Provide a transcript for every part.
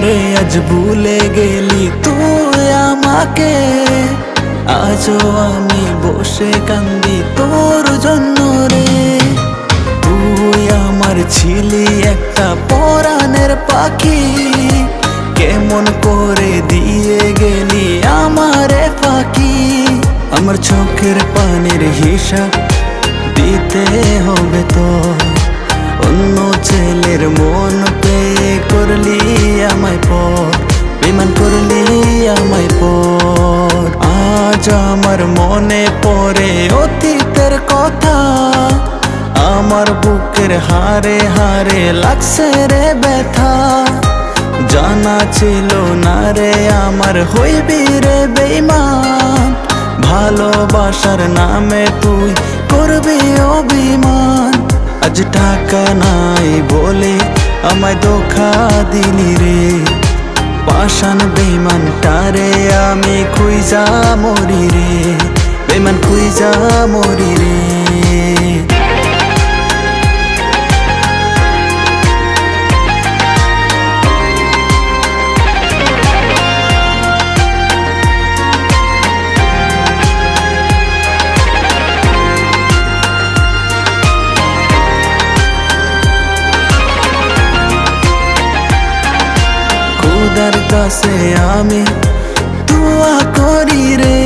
রে আজ ভুলে গেলি তুই আমাকে। আজও আমি বসে কান্দি তোর জন্য রে। তুই আমার ছিলি একটা পরাণের পাখি, কেমন করে দিয়ে গেলি আমারে ফাঁকি। আমার চোখের পানির হিসাব দিতে হবে তো, অন্য ছেলের মন পেয়ে করলি আমায় পর, বেমান করলি আমায় পর। আজ আমার মনে পড়ে অতীতের কথা, আমার বুকের হারে হারে লাগছে রে ব্যথা। জানা ছিল না রে আমার হইবি রে বেঈমান, ভালোবাসার নামে তুই করবি অভিমান। আজ টাকা নাই বলে আমায় ধোঁকা দিলি রে, পাষাণ বেঈমানটারে আমি খুঁজা মরি রে, বেঈমান খুঁজা মরি রে। খোদার কাছে আমি দোয়া করি রে,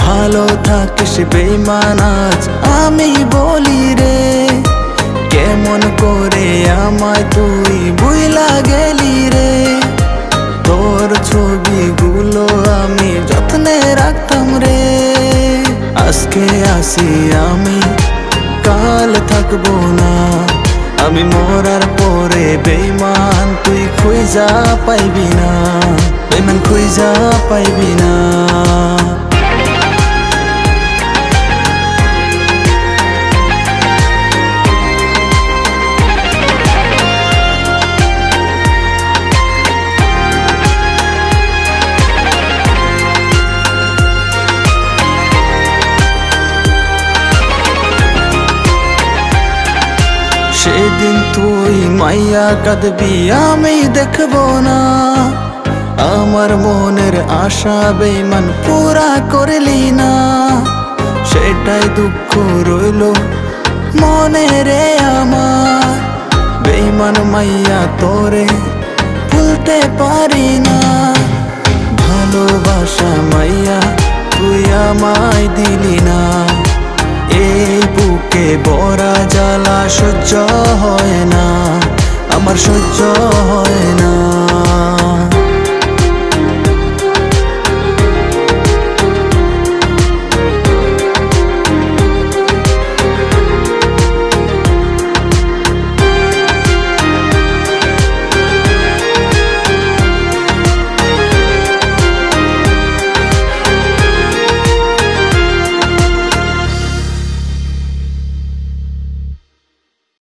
ভালো থাকিস বেঈমান আজ আমি বলি রে। কেমন করে আমায় তুই ভুইলা গেলি রে, তোর ছবিগুলো আমি যত্নে রাখতাম রে। আজকে আসি আমি কাল থাকবো না, আমি মরার পরে বেঈমান তুই খুঁজা পাইবি না, বেঈমান খুঁজা পাইবি না। সেদিন তুই মাইয়া কাঁদবি আমি দেখবো না, আমার মনের আশা বেঈমান পুরা করলি না। সেটাই দুঃখ রইল মনে রে আমার, বেঈমান মাইয়া তোরে ভুলতে পারি না। ভালোবাসা মাইয়া তুই আমায় দিলি না, এই বুকে বড়া জ্বালা সহ্য হয় না, আমার সহ্য হয় না।